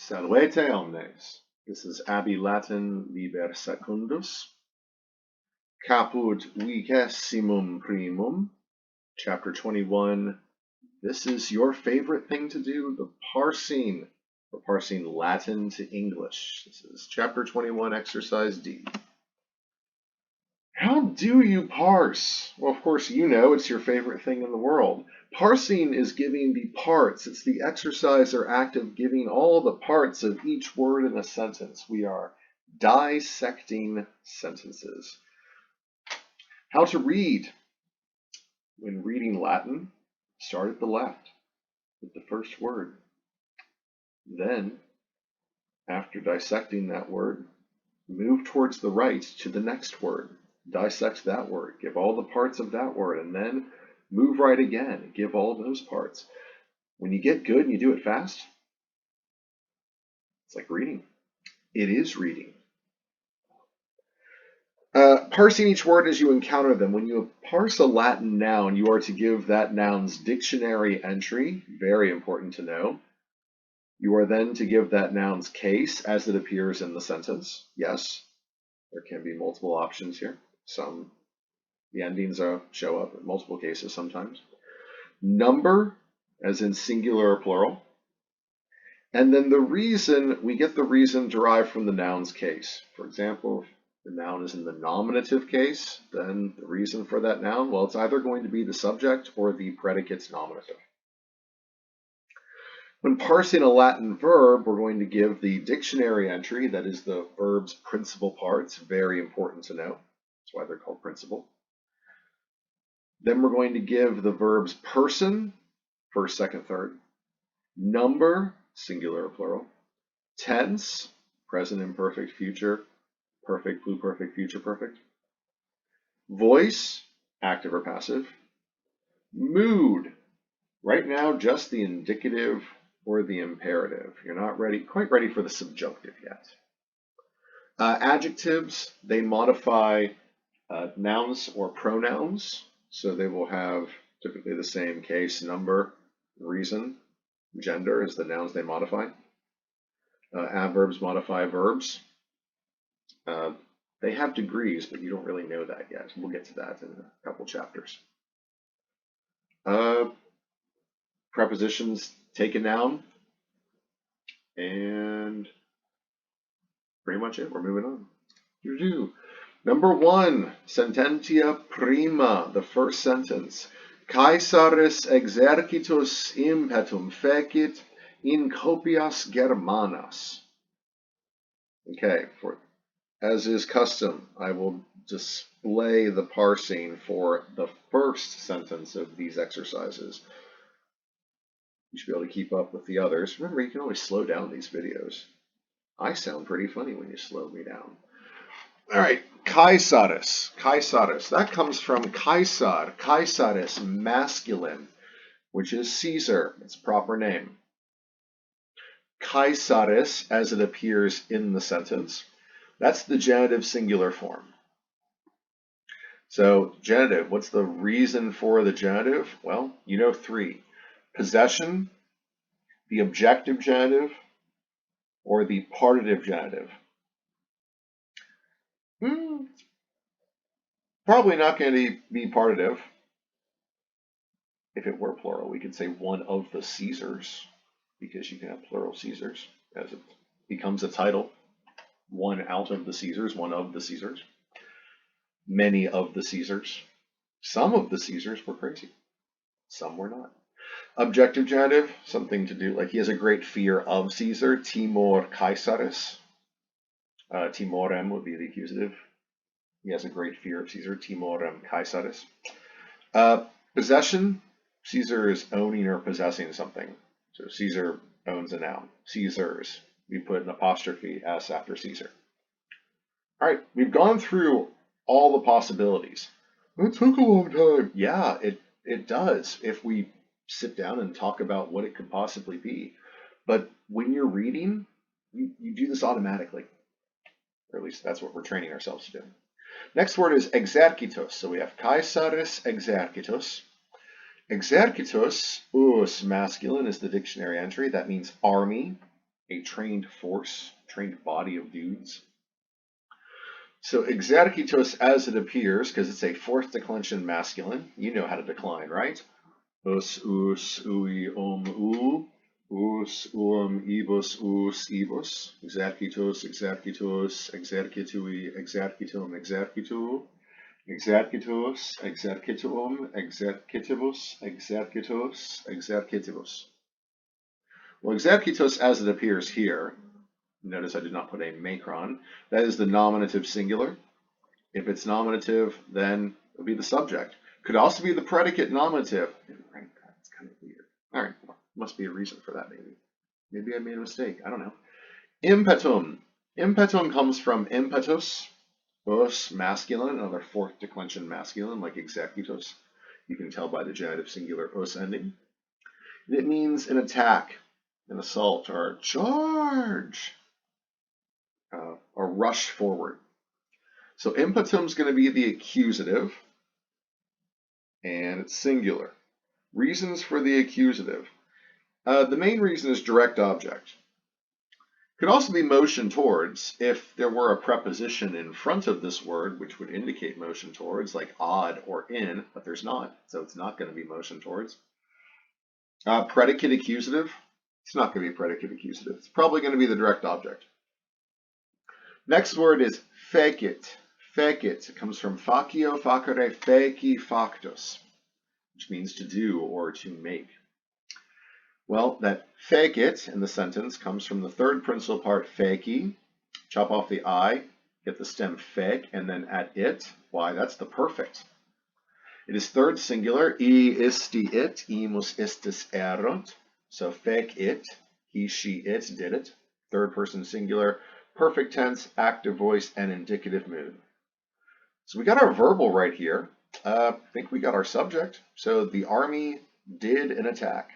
Salvete omnes. This is Abbey Latin Liber Secundus. Caput vigesimum primum, chapter 21. This is your favorite thing to do, the parsing. We're parsing Latin to English. This is chapter 21, exercise D. How do you parse? Well, of course, you know it's your favorite thing in the world. Parsing is giving the parts. It's the exercise or act of giving all the parts of each word in a sentence. We are dissecting sentences. How to read. When reading Latin, start at the left with the first word. Then, after dissecting that word, move towards the right to the next word. Dissect that word, give all the parts of that word, and then move right again, give all those parts. When you get good and you do it fast, it's like reading. It is reading. Parsing each word as you encounter them. When you parse a Latin noun, you are to give that noun's dictionary entry, very important to know. You are then to give that noun's case as it appears in the sentence. Yes, there can be multiple options here. The endings show up in multiple cases sometimes. Number, as in singular or plural. And then the reason, we get the reason derived from the noun's case. For example, if the noun is in the nominative case, then the reason for that noun, well, it's either going to be the subject or the predicate's nominative. When parsing a Latin verb, we're going to give the dictionary entry, that is the verb's principal parts, very important to know. That's why they're called principal. Then we're going to give the verb's person, first, second, third. Number, singular or plural. Tense, present, imperfect, future, perfect, pluperfect, future perfect. Voice, active or passive. Mood, right now just the indicative or the imperative. You're not quite ready for the subjunctive yet. Adjectives, they modify nouns or pronouns, so they will have typically the same case, number, reason, gender is the nouns they modify. Adverbs modify verbs. They have degrees, but you don't really know that yet. We'll get to that in a couple chapters. Prepositions take a noun, and pretty much it. We're moving on. Number 1, sententia prima, the first sentence. Caesaris exercitus impetum fecit in copias Germanas. Okay, as is custom, I will display the parsing for the first sentence of these exercises. You should be able to keep up with the others. Remember, you can always slow down these videos. I sound pretty funny when you slow me down. All right, Caesaris. Caesaris. That comes from Caesar. Caesaris, masculine, which is Caesar. Its proper name. Caesaris, as it appears in the sentence, that's the genitive singular form. So, genitive, what's the reason for the genitive? Well, you know 3. Possession, the objective genitive, or the partitive genitive. Probably not going to be partitive. If it were plural, we could say one of the Caesars, because you can have plural Caesars as it becomes a title. One out of the Caesars, one of the Caesars. Many of the Caesars. Some of the Caesars were crazy. Some were not. Objective genitive, something to do, like he has a great fear of Caesar. Timor Caesaris. Timorem would be the accusative. He has a great fear of Caesar. Timorem Caesaris. Possession, Caesar is owning or possessing something. So Caesar owns a noun. Caesars. We put an apostrophe S after Caesar. All right, we've gone through all the possibilities. It took a long time. Yeah, it does if we sit down and talk about what it could possibly be. But when you're reading, you do this automatically. Or at least that's what we're training ourselves to do. Next word is exercitus. So we have Caesaris exercitus. Exercitus, us, masculine, is the dictionary entry. That means army. a trained force, trained body of dudes. So exercitus as it appears, because it's a fourth declension masculine. You know how to decline, right? Us, ui, u. Us, ibus, ibus. Exercitus, exercitus, exercitui, exercitum, exercitu. Exercitus, exercitum, exercitibus, exercitus, exercitibus. Well, exercitus as it appears here, notice I did not put a macron, that is the nominative singular. If it's nominative, then it would be the subject. Could also be the predicate nominative. It's kind of weird. All right, well, must be a reason for that, maybe. Maybe I made a mistake. I don't know. Impetum. Impetum comes from impetus, us masculine, another fourth declension masculine, like executus. You can tell by the genitive singular us ending. It means an attack, an assault, or charge, or rush forward. So impetum is going to be the accusative, and it's singular. Reasons for the accusative. The main reason is direct object. Could also be motion towards if there were a preposition in front of this word which would indicate motion towards, like odd or in, but there's not, so it's not going to be motion towards. Predicate accusative. It's not going to be predicate accusative. It's probably going to be the direct object. Next word is fecit. Fecit. It comes from facio, facere, feci, factus, which means to do or to make. Well, that fecit in the sentence comes from the third principal part, feci. Chop off the I, get the stem fec, and then add it. Why? That's the perfect. It is third singular, I isti it, imus istis erunt. So fecit, he, she, it did it. Third person singular, perfect tense, active voice, and indicative mood. So we got our verbal right here. I think we got our subject. So the army did an attack.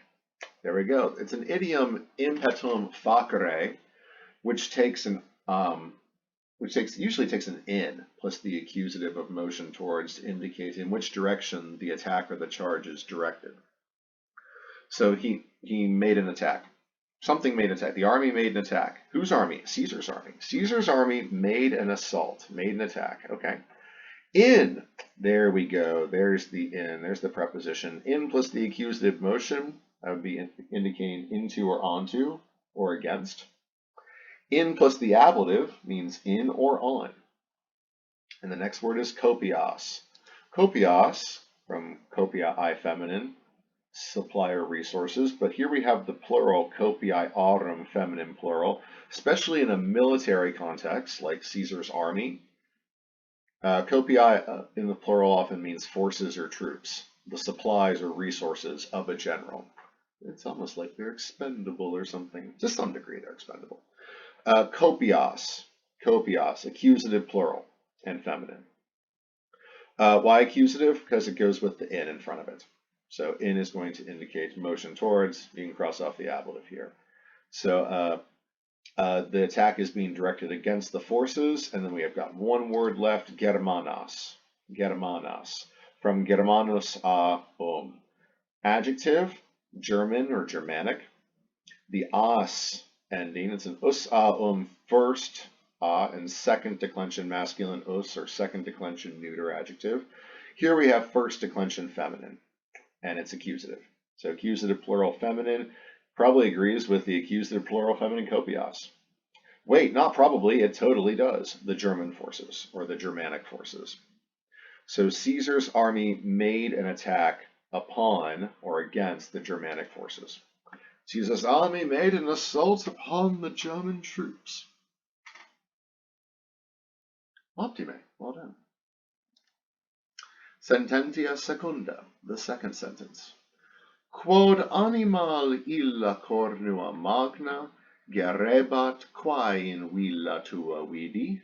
There we go. It's an idiom, impetum facere, which usually takes an in plus the accusative of motion towards to indicate in which direction the attack or the charge is directed. So he made an attack. Something made an attack. The army made an attack. Whose army? Caesar's army. Caesar's army made an assault, made an attack. Okay. In, there we go. There's the in. There's the preposition. In plus the accusative motion. That would be indicating into or onto or against. In plus the ablative means in or on. And the next word is kopios. Kopios, from kopia I feminine, supplier resources, but here we have the plural, copiarum feminine plural, especially in a military context like Caesar's army. Copii in the plural often means forces or troops, the supplies or resources of a general. It's almost like they're expendable or something. To some degree, they're expendable. Kopios, accusative plural and feminine. Why accusative? Because it goes with the in front of it. So in is going to indicate motion towards. You can cross off the ablative here. So the attack is being directed against the forces, and then we have got one word left, germanos. Germanos. From germanus adjective, German or Germanic. The as ending, it's an us first and second declension masculine us or second declension neuter adjective. Here we have first declension feminine, and it's accusative. So accusative plural feminine probably agrees with the accusative plural feminine kopios. Wait, not probably, it totally does. The German forces or the Germanic forces. So Caesar's army made an attack upon or against the Germanic forces. Caesar's army made an assault upon the German troops. Optime, well done. Sententia secunda, the second sentence. Quod animal illa cornua magna gerebat quae in villa tua vidi.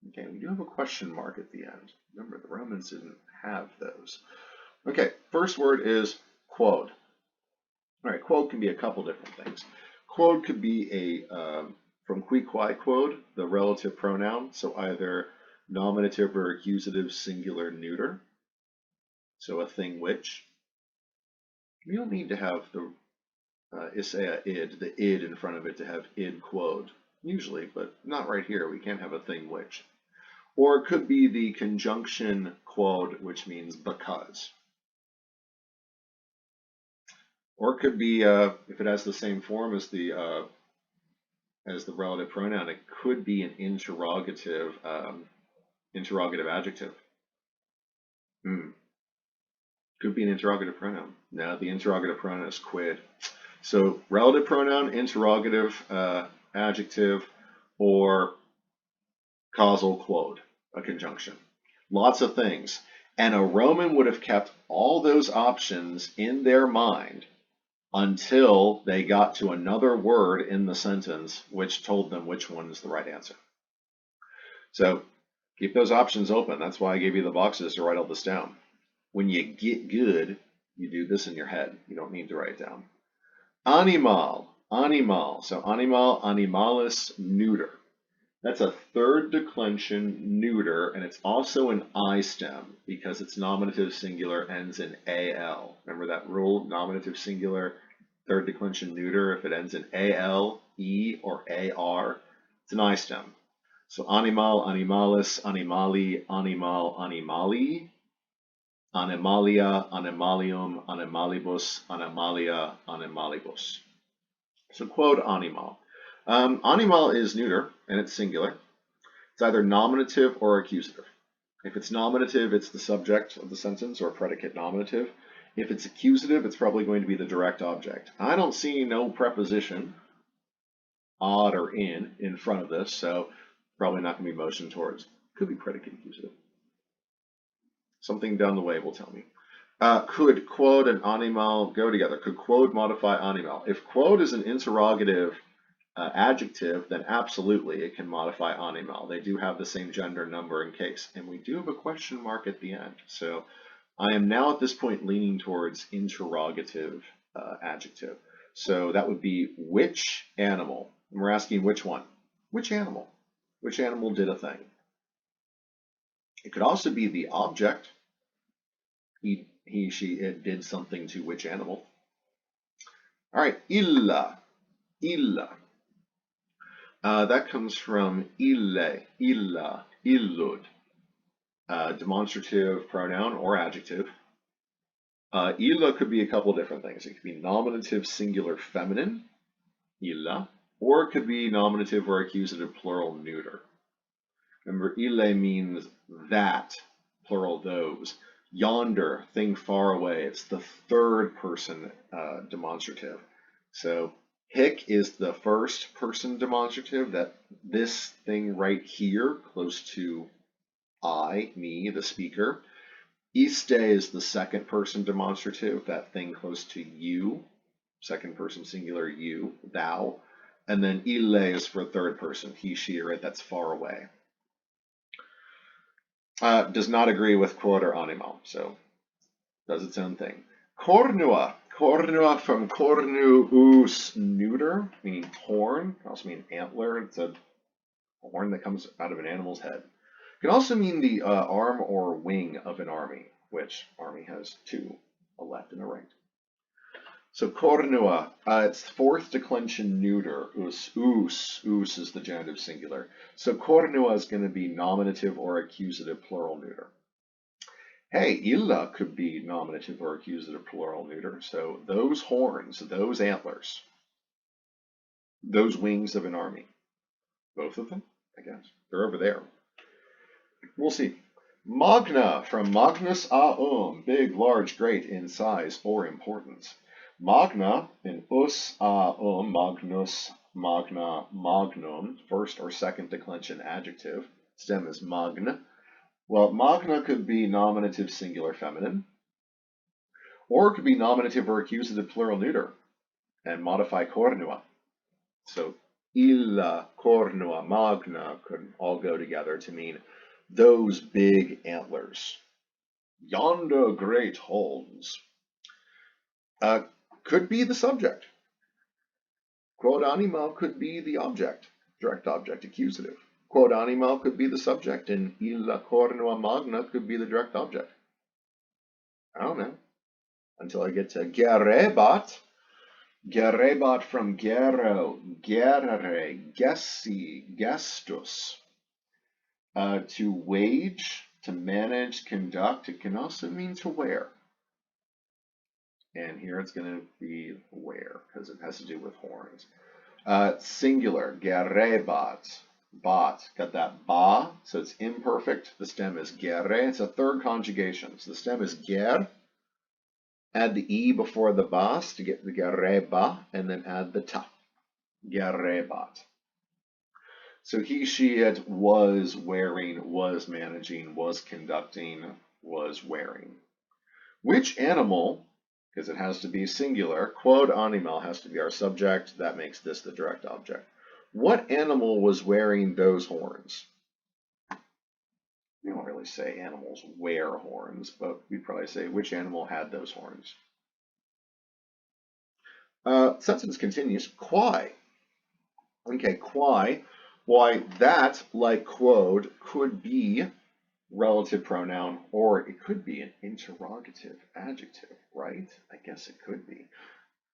Okay, we do have a question mark at the end. Remember, the Romans didn't have those. Okay, first word is quod. All right, quod can be a couple different things. Quod could be from qui quae quod, the relative pronoun, so either nominative or accusative singular neuter, so a thing which. You don't need to have the isea id, the id in front of it to have id quod, usually, but not right here. We can't have a thing which. Or it could be the conjunction quod, which means because. Or it could be, if it has the same form as the relative pronoun, it could be an interrogative adjective. Could be an interrogative pronoun. Now the interrogative pronoun is quid. So relative pronoun, interrogative adjective, or causal quod, a conjunction. Lots of things. And a Roman would have kept all those options in their mind until they got to another word in the sentence which told them which one is the right answer. So keep those options open. That's why I gave you the boxes to write all this down. When you get good, you do this in your head. You don't need to write it down. Animal, animal. So animal, animalis, neuter. That's a third declension neuter, and it's also an I stem because its nominative singular ends in al. Remember that rule? Nominative singular, third declension neuter. If it ends in al, e, or ar, it's an I stem. So animal, animalis, animali, animal, animali. Animalia, animalium, animalibus, animalia, animalibus. So quod animal. Animal is neuter and it's singular. It's either nominative or accusative. If it's nominative, it's the subject of the sentence or predicate nominative. If it's accusative, it's probably going to be the direct object. I don't see no preposition, odd or in front of this, so probably not going to be motion towards. Could be predicate accusative. Something down the way will tell me. Could quod and animal go together? Could quod modify animal? If quod is an interrogative adjective, then absolutely it can modify animal. They do have the same gender, number, and case. And we do have a question mark at the end. So I am now at this point leaning towards interrogative adjective. So that would be which animal? And we're asking which one? Which animal? Which animal did a thing? It could also be the object. He, she, it did something to which animal. All right, illa, illa. That comes from ille, illa, illud. Demonstrative pronoun or adjective. Illa could be a couple different things. It could be nominative singular feminine, illa, or it could be nominative or accusative plural neuter. Remember, ille means that, plural those. Yonder, thing far away. It's the third person demonstrative. So hic is the first person demonstrative, that this thing right here, close to I, me, the speaker. Iste is the second person demonstrative, that thing close to you, second person singular you, thou. And then ille is for third person, he, she, or it, that's far away. Does not agree with quod or animal, so does its own thing. Cornua, cornua from cornuus neuter, meaning horn, can also mean antler. It's a horn that comes out of an animal's head. It can also mean the arm or wing of an army, which army has two, a left and a right. So cornua, it's fourth declension neuter, us is the genitive singular. So cornua is going to be nominative or accusative plural neuter. Hey, illa could be nominative or accusative plural neuter. So those horns, those antlers, those wings of an army. Both of them, I guess. They're over there. We'll see. Magna, from magnus aum, big, large, great in size or importance. Magna, in us aum, magnus, magna, magnum, first or second declension adjective. Stem is magna. Well, magna could be nominative singular feminine, or it could be nominative or accusative plural neuter, and modify cornua. So illa, cornua, magna could all go together to mean those big antlers. Yonder great horns. Could be the subject. Quod animal could be the object, direct object, accusative. Quod animal could be the subject, and illa cornua magna could be the direct object. I don't know. Until I get to gerebat. Gerebat from gero, gerere, gessi, gestus. To wage, to manage, conduct. It can also mean to wear. And here it's going to be wear because it has to do with horns. Singular, gerebat, bat, got that ba, so it's imperfect. The stem is gere, it's a third conjugation. So the stem is ger, add the e before the bas to get the gereba, and then add the ta, gerebat. So he, she, it was wearing, was managing, was conducting, was wearing. Which animal, because it has to be singular, quod animal has to be our subject, that makes this the direct object. What animal was wearing those horns? We don't really say animals wear horns, but we'd probably say which animal had those horns. Sentence continues, quae. Okay, quae. Why, that, like quod, could be relative pronoun, or it could be an interrogative adjective, right? I guess it could be.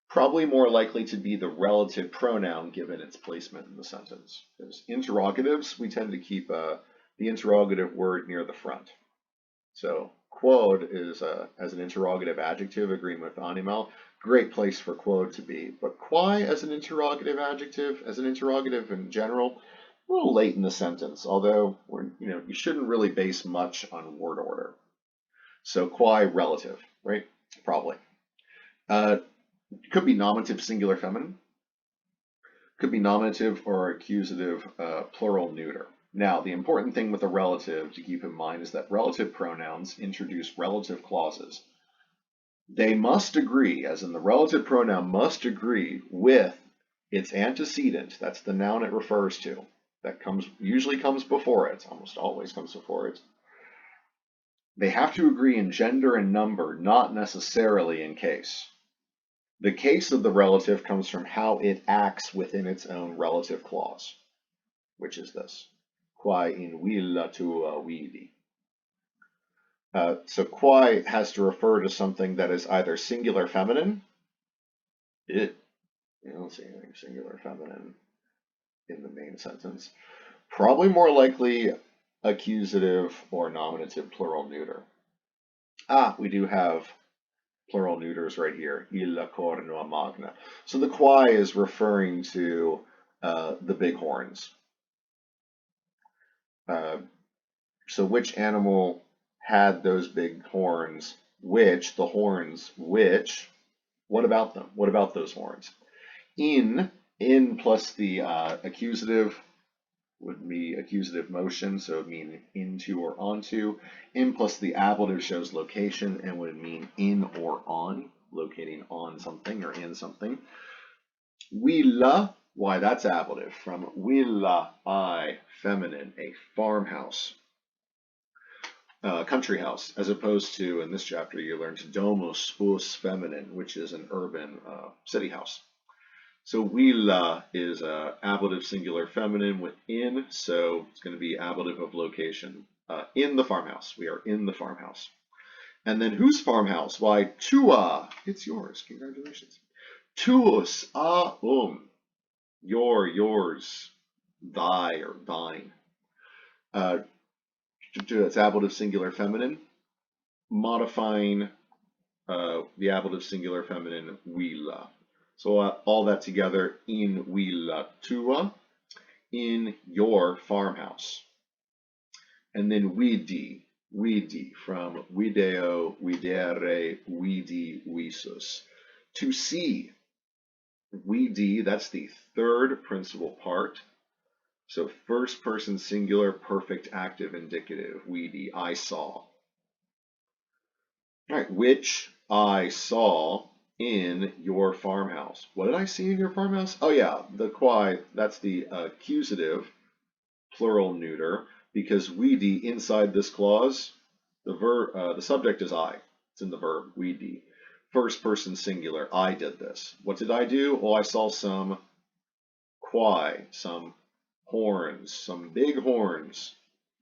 Probably more likely to be the relative pronoun given its placement in the sentence. Because interrogatives, we tend to keep the interrogative word near the front. So quod is as an interrogative adjective, agreeing with animal, great place for quod to be. But quae as an interrogative adjective, as an interrogative in general, a little late in the sentence, although you shouldn't really base much on word order. So quae relative, right? Probably. Could be nominative singular feminine. Could be nominative or accusative plural neuter. Now, the important thing with a relative to keep in mind is that relative pronouns introduce relative clauses. They must agree, as in the relative pronoun must agree with its antecedent, that's the noun it refers to, that usually comes before it, almost always comes before it. They have to agree in gender and number, not necessarily in case. The case of the relative comes from how it acts within its own relative clause, which is this, quae in villa tua vidi. So quae has to refer to something that is either singular feminine. I don't see anything singular feminine in the main sentence. Probably more likely accusative or nominative plural neuter. We do have plural neuters right here, illa cornua magna. So the quae is referring to the big horns. So which animal had those big horns? Which, the horns, which, what about them? What about those horns? In plus the accusative would be accusative motion, so it would mean into or onto. In plus the ablative shows location and would mean in or on, locating on something or in something. Villa, why that's ablative, from villa, feminine, a farmhouse, country house, as opposed to, in this chapter, you learn to domus spus feminine, which is an urban city house. So villa is ablative singular feminine with in, so it's going to be ablative of location. In the farmhouse. We are in the farmhouse. And then whose farmhouse? Why, tua. It's yours. Congratulations. Tuus, yours, thy or thine. It's ablative singular feminine, modifying the ablative singular feminine villa. So all that together, in villa tua, in your farmhouse. And then vidi, from video, videre, vidi, visus. To see. Vidi, that's the third principal part. So first person singular, perfect active indicative. Vidi, I saw. All right, which I saw in your farmhouse. What did I see in your farmhouse? Oh yeah, the quae, that's the accusative, plural neuter, because vidi inside this clause, the subject is I. It's in the verb, vidi. First person singular, I did this. What did I do? Well, I saw some quae, some horns, some big horns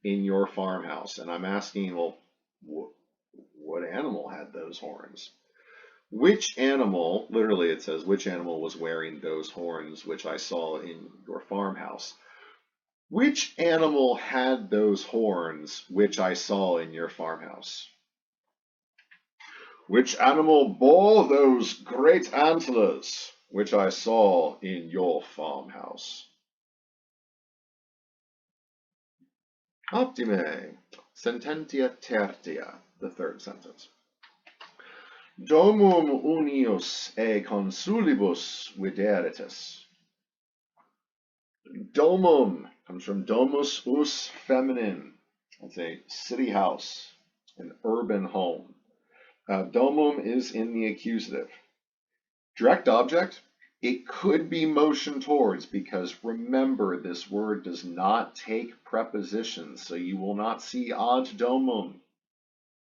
in your farmhouse. And I'm asking, well, what animal had those horns? Which animal, literally it says, which animal was wearing those horns which I saw in your farmhouse? Which animal had those horns which I saw in your farmhouse? Which animal bore those great antlers which I saw in your farmhouse? Optime. Sententia tertia, the third sentence. Domum unius e consulibus videritas. Domum comes from domus us feminine. That's a city house, an urban home. Domum is in the accusative. Direct object, it could be motion towards, because remember, this word does not take prepositions, so you will not see ad domum.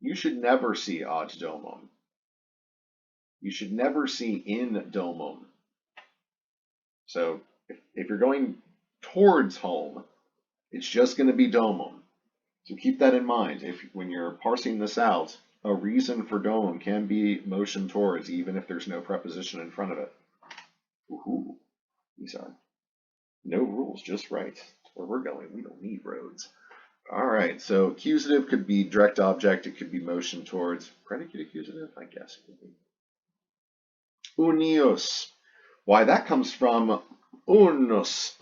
You should never see ad domum. You should never see in domum. So if you're going towards home, it's just going to be domum. So keep that in mind. When you're parsing this out, a reason for domum can be motion towards, even if there's no preposition in front of it. Ooh, these are no rules, just right. That's where we're going. We don't need roads. All right, so accusative could be direct object. It could be motion towards. Predicate accusative, I guess it could be. Unius. Why, that comes from unus,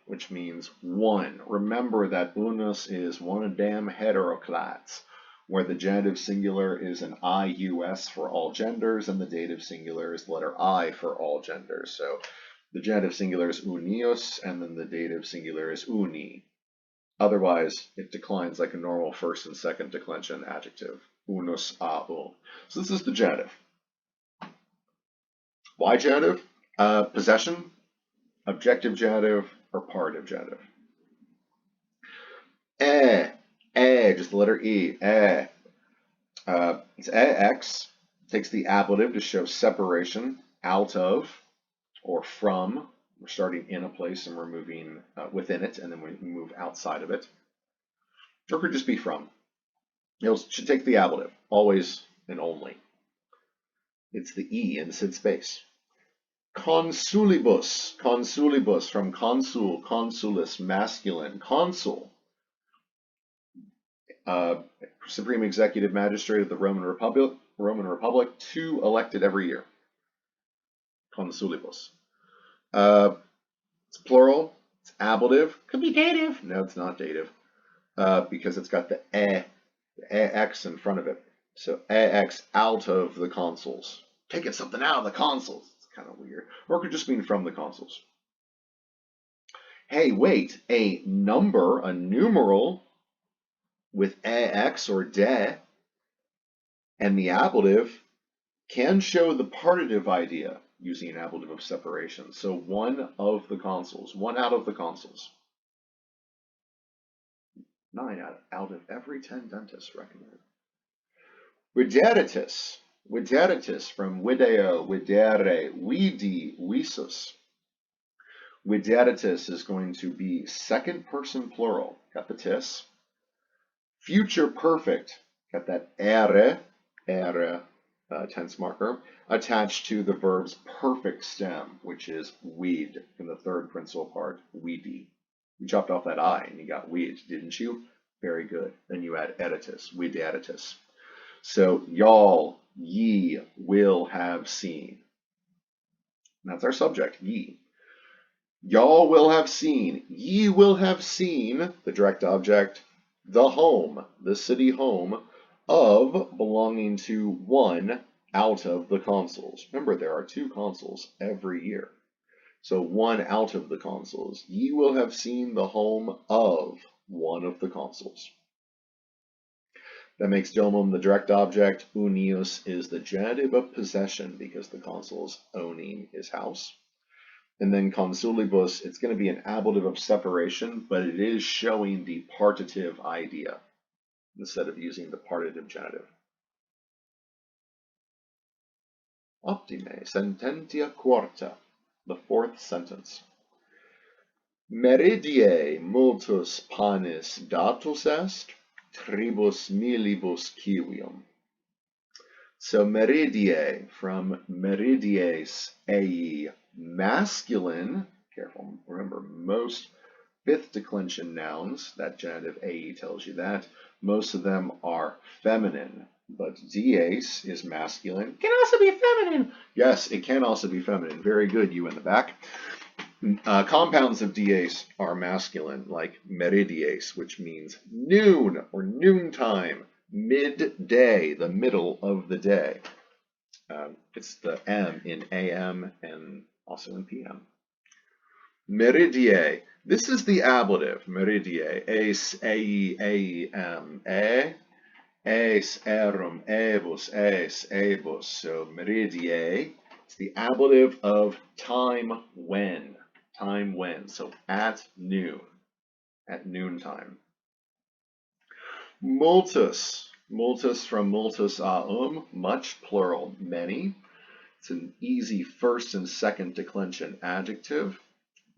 which means one. Remember that unus is one of them heteroclats, where the genitive singular is an ius for all genders, and the dative singular is the letter I for all genders. So the genitive singular is unius, and then the dative singular is uni. Otherwise, it declines like a normal first and second declension adjective. Unus So this is the genitive. Why genitive? Possession, objective genitive, or partive genitive. Just the letter E. It's x. Takes the ablative to show separation, out of, or from. We're starting in a place and we're moving within it, and then we move outside of it. Or could just be from. It should take the ablative, always and only. It's the E in Sid space. Consulibus, from consul, consulis, masculine, consul, supreme executive magistrate of the Roman Republic, 2 elected every year. Consulibus. It's plural, it's ablative, could be dative. No, it's not dative, because it's got the x in front of it. So x out of the consuls. Taking something out of the consuls. Kind of weird. Or it could just mean from the consuls. Hey, wait, a number, a numeral with ax or de and the ablative can show the partitive idea using an ablative of separation. So one of the consuls, one out of the consuls. 9 out of every 10 dentists recommend. Videritas, from video, videre, vidi, visus. Videritas is going to be second person plural, got the tis. Future perfect, got that ere, tense marker, attached to the verb's perfect stem, which is vid, in the third principal part, vidi. You chopped off that I and you got vid, didn't you? Very good. Then you add editus, videritas. So y'all, ye will have seen. And that's our subject, ye. Y'all will have seen, ye will have seen, the direct object, the home, the city home of belonging to one out of the consuls. Remember, there are 2 consuls every year. So one out of the consuls. Ye will have seen the home of one of the consuls. That makes domum the direct object. Unius is the genitive of possession because the consul's owning his house. And then consulibus, it's going to be an ablative of separation, but it is showing the partitive idea instead of using the partitive genitive. Optime, sententia quarta, the 4th sentence. Meridie multus panis datus est, tribus milibus civium. So meridie, from meridies, ei, masculine, careful, remember most fifth declension nouns, that genitive ei tells you that, most of them are feminine, but dies is masculine, can also be feminine. Yes, it can also be feminine. Very good, you in the back. Compounds of dies are masculine, like meridies, which means noon or noontime, midday, the middle of the day. It's the M in AM and also in PM. Meridie. This is the ablative. Meridie. Eis, ei, eim, eis, erum, ebus, eis, ebus. So meridie. It's the ablative of time when. Time when. So at noon. At noontime. Multus. Multus from multus aum. Much, plural, many. It's an easy first and second declension adjective.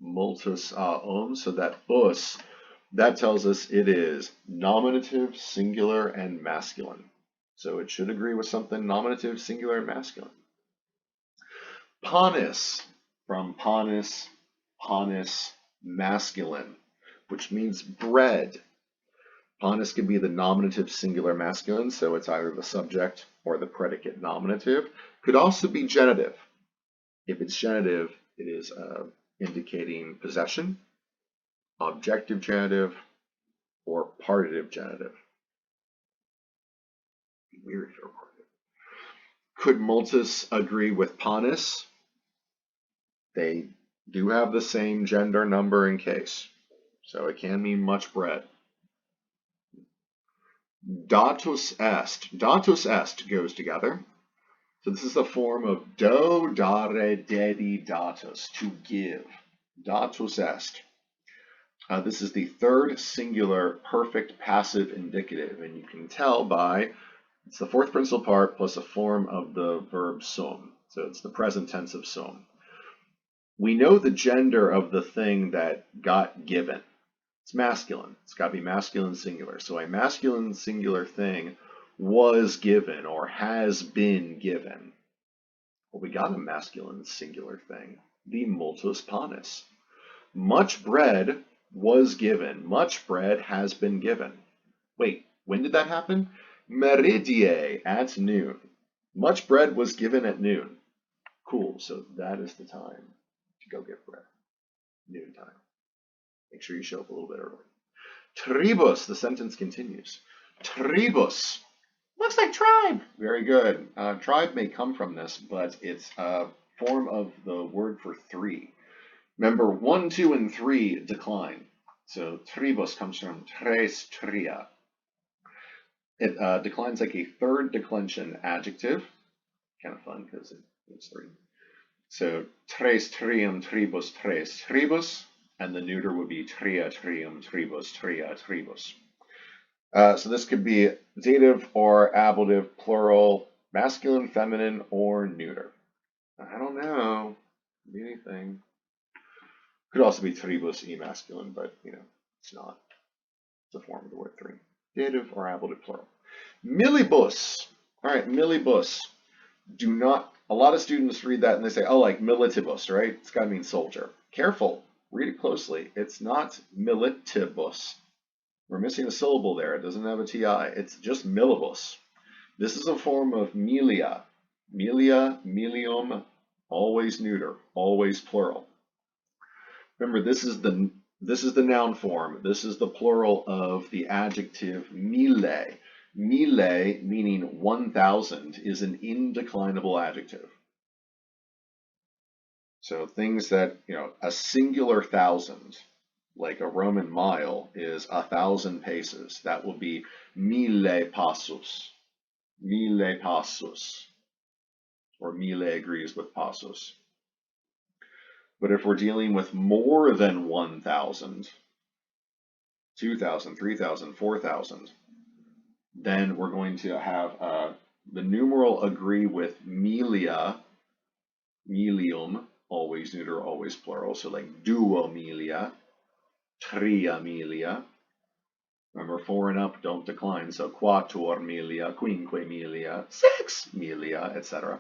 Multus aum, so that us, that tells us it is nominative, singular, and masculine. So it should agree with something nominative, singular, and masculine. Panis, from panis, masculine, which means bread. Panis could be the nominative, singular, masculine, so it's either the subject or the predicate nominative. Could also be genitive. If it's genitive, it is indicating possession, objective genitive, or partitive genitive. Weird if you're partitive. Could multus agree with panis? They do have the same gender, number, and case, so it can mean much bread. Datus est. Datus est goes together. So this is a form of do, dare, dedi, datus, to give. Datus est. This is the third singular perfect passive indicative, and you can tell by, it's the fourth principal part plus a form of the verb sum. So it's the present tense of sum. We know the gender of the thing that got given. It's masculine. It's got to be masculine singular. So a masculine singular thing was given or has been given. Well, we got a masculine singular thing, the multus panis. Much bread was given. Much bread has been given. Wait, when did that happen? Meridie, at noon. Much bread was given at noon. Cool, so that is the time to go get bread. Noontime. Make sure you show up a little bit early. Tribus, the sentence continues. Tribus. Looks like tribe. Very good. Tribe may come from this, but it's a form of the word for three. Remember, 1, 2, and 3 decline. So tribus comes from tres tria. It declines like a third declension adjective. Kind of fun because it's 3. So tres trium tribus tres tribus, and the neuter would be tria trium tribus tria tribus. So this could be dative or ablative, plural, masculine, feminine, or neuter. I don't know. Could be anything. Could also be tribus e masculine, but it's not. It's a form of the word three. Dative or ablative, plural. Millibus. All right, millibus. Do not. A lot of students read that and they say, oh, like militibus, right? It's got to mean soldier. Careful. Read it closely. It's not militibus. We're missing a syllable there. It doesn't have a TI. It's just millibus. This is a form of milia. Milia, milium, always neuter, always plural. Remember, this is the noun form. This is the plural of the adjective mille. Mille, meaning 1,000, is an indeclinable adjective. So things that, a singular thousand, like a Roman mile, is 1,000 paces. That will be mille passus. Mille passus. Or mille agrees with passus. But if we're dealing with more than 1,000, 2,000, 3,000, 4,000, then we're going to have the numeral agree with milia, milium, always neuter, always plural. So like duo milia, tria milia, Remember, 4 and up don't decline, so quattuor milia, quinque milia, 6 milia, etc.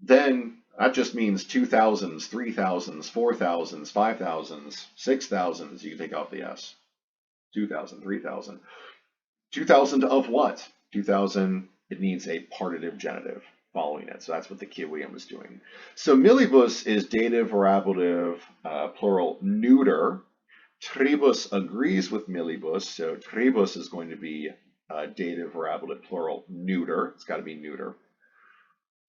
Then that just means 2,000s, 3,000s, 4,000s, 5,000s, 6,000s. You can take off the S. 2,000, 3,000. 2,000 of what? 2,000, it needs a partitive genitive following it. So that's what the kiwium is doing. So millibus is dative or ablative, plural neuter. Tribus agrees with millibus. So tribus is going to be dative or ablative, plural neuter. It's got to be neuter.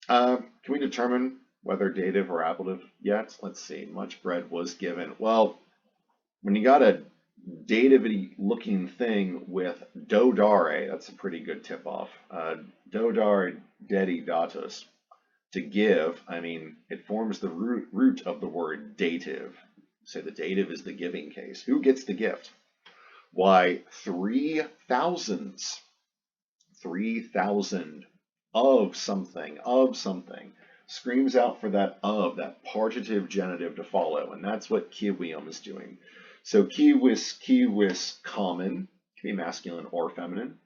Can we determine whether dative or ablative yet? Let's see. Much bread was given. Well, when you got a dative-y looking thing with dodare, that's a pretty good tip-off. Dodare dedi datus. To give, I mean, it forms the root of the word dative. So the dative is the giving case. Who gets the gift? Why, 3,000s. 3,000 of something, screams out for that of, that partitive genitive to follow, and that's what kiwium is doing. So kiwis, common, can be masculine or feminine.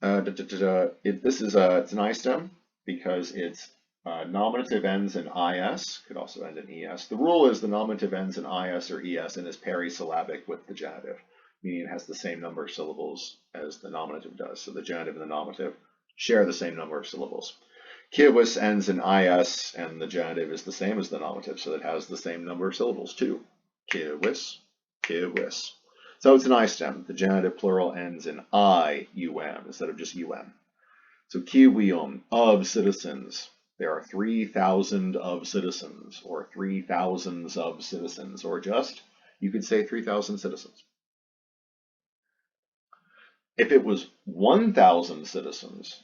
It's an istem because it's nominative ends in is, could also end in es. The rule is the nominative ends in is or es and is perisyllabic with the genitive, meaning it has the same number of syllables as the nominative does. So the genitive and the nominative share the same number of syllables. Kiwis ends in is, and the genitive is the same as the nominative, so it has the same number of syllables too. Kiwis, kiwis. So it's an I stem. The genitive plural ends in I-um instead of just um. So kiwium, of citizens. There are 3,000 of citizens, or 3,000s of citizens, or just, you could say 3,000 citizens. If it was 1,000 citizens,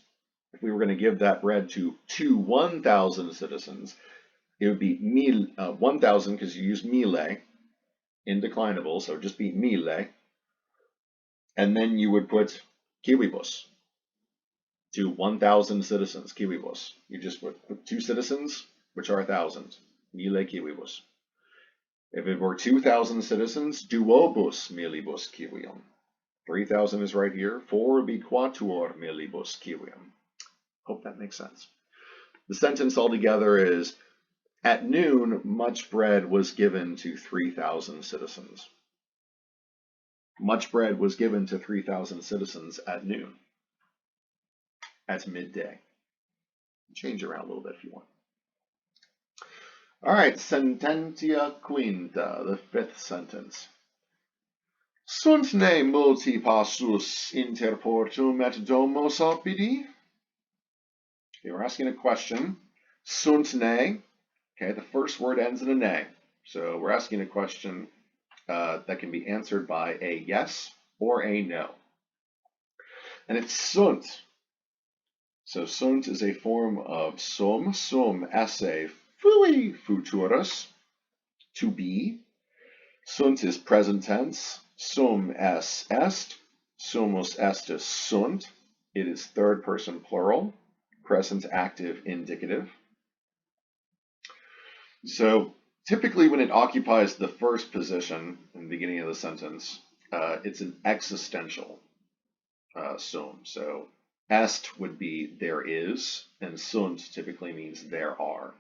if we were going to give that bread to 1,000 citizens, it would be 1,000 because you use mille, indeclinable, so just be mille, and then you would put kiwibus to 1,000 citizens, kiwibus. You just put 2 citizens, which are 1,000, mille kiwibus. If it were 2,000 citizens, duobus millibus kiwium. 3,000 is right here. 4 would be quattuor millibus kiwium. Hope that makes sense. The sentence altogether is, at noon, much bread was given to 3,000 citizens. Much bread was given to 3,000 citizens at noon. At midday. Change around a little bit if you want. All right, sententia quinta, the 5th sentence. Sunt ne multi passus inter portum et domo sapidi? Okay, we're asking a question. Sunt ne, okay, the first word ends in a ne. So we're asking a question that can be answered by a yes or a no. And it's sunt. So sunt is a form of sum esse fui futurus, to be. Sunt is present tense. Sum es est. Sumus estis sunt. It is third person plural. Present active indicative. So typically when it occupies the first position in the beginning of the sentence, it's an existential sum. So est would be there is, and sunt typically means there are.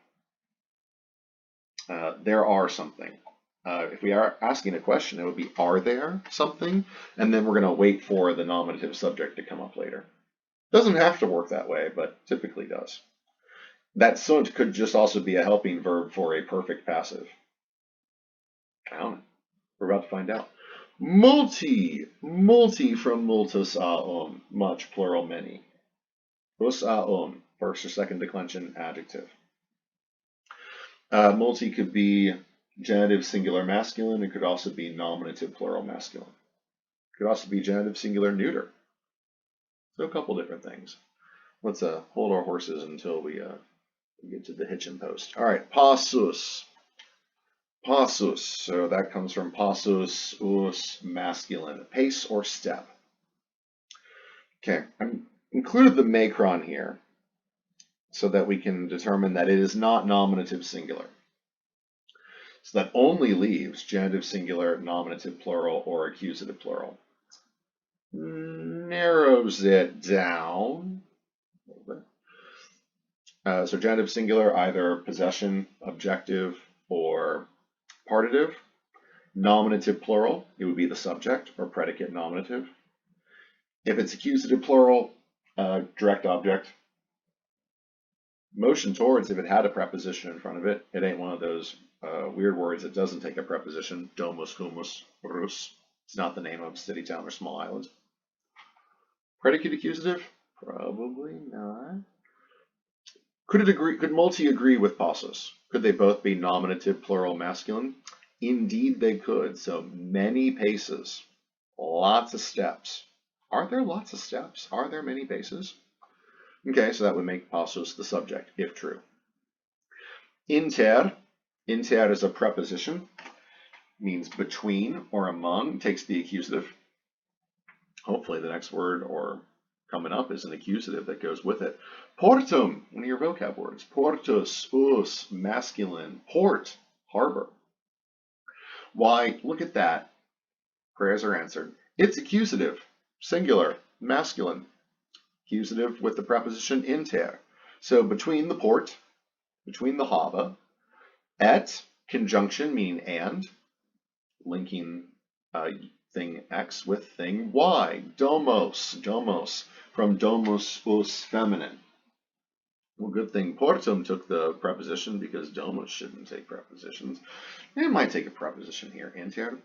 There are something. If we are asking a question, it would be, are there something? And then we're going to wait for the nominative subject to come up later. Doesn't have to work that way, but typically does. That sunt could just also be a helping verb for a perfect passive. I don't know. We're about to find out. Multi from multus aum, much, plural, many. Us aum, first or second declension adjective. Multi could be genitive singular masculine. It could also be nominative plural masculine. It could also be genitive singular neuter. So a couple different things. Let's hold our horses until we get to the hitching post. All right, passus. Passus. So that comes from passus, us, masculine, pace or step. Okay, I included the macron here so that we can determine that it is not nominative singular. So that only leaves genitive singular, nominative plural, or accusative plural. narrows it down a little bit. So genitive singular, either possession, objective, or partitive. Nominative plural, it would be the subject or predicate nominative. If it's accusative plural, direct object. Motion towards, if it had a preposition in front of it, it ain't one of those weird words that doesn't take a preposition. Domus, humus, rus. It's not the name of a city, town, or small island. Predicate accusative? Probably not. Could multi agree with pausos? Could they both be nominative, plural, masculine? Indeed they could. So many paces, lots of steps. Are there lots of steps? Are there many paces? Okay, so that would make pausos the subject, if true. Inter is a preposition, means between or among, takes the accusative. Hopefully the next word or coming up is an accusative that goes with it. Portum, one of your vocab words. Portus, us, masculine. Port, harbor. Why, look at that. Prayers are answered. It's accusative, singular, masculine. Accusative with the preposition inter. So between the port, between the harbor, et, conjunction, meaning and, linking thing X with thing Y. Domos, from domus us, feminine. Well, good thing portum took the preposition because domos shouldn't take prepositions. It might take a preposition here, inter,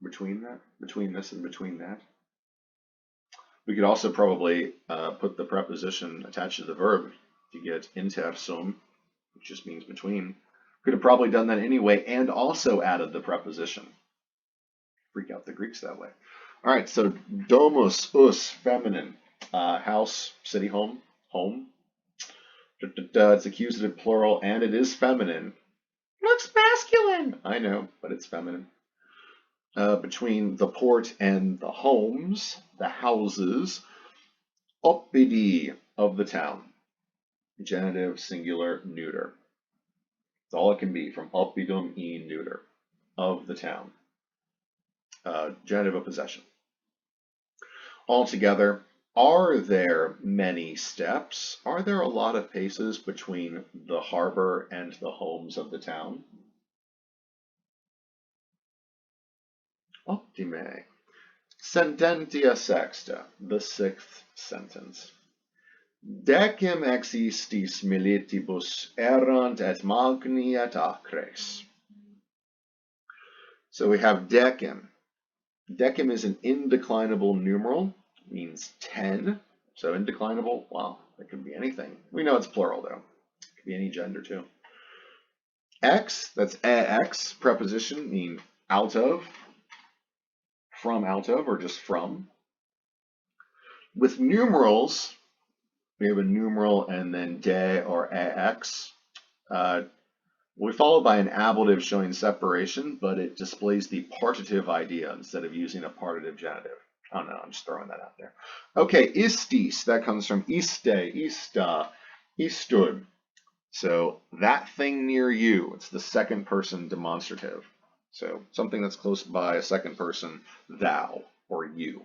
between this and between that. We could also probably put the preposition attached to the verb to get inter sum, which just means between. Could have probably done that anyway and also added the preposition. Freak out the Greeks that way. All right, so domus, us, feminine, house, city, home. It's accusative plural and it is feminine. Looks masculine. I know, but it's feminine. Between the port and the homes, the houses, oppidi, of the town. Genitive, singular, neuter. That's all it can be, from oppidum e neuter, of the town. Genitive of possession. Altogether, are there many steps? Are there a lot of paces between the harbor and the homes of the town? Optime. Sententia sexta, the sixth sentence. Decem existis militibus errant et magni et acres. So we have decem. Decem is an indeclinable numeral, means 10. So indeclinable, wow, that could be anything. We know it's plural though. It could be any gender too. X, that's ex, preposition, mean out of, from out of, or just from. With numerals, we have a numeral and then de or ex. We follow by an ablative showing separation, but it displays the partitive idea instead of using a partitive genitive. I don't know, I'm just throwing that out there. Okay, istis, that comes from iste, ista, istud. So that thing near you, it's the second person demonstrative. So something that's close by, a second person, thou or you.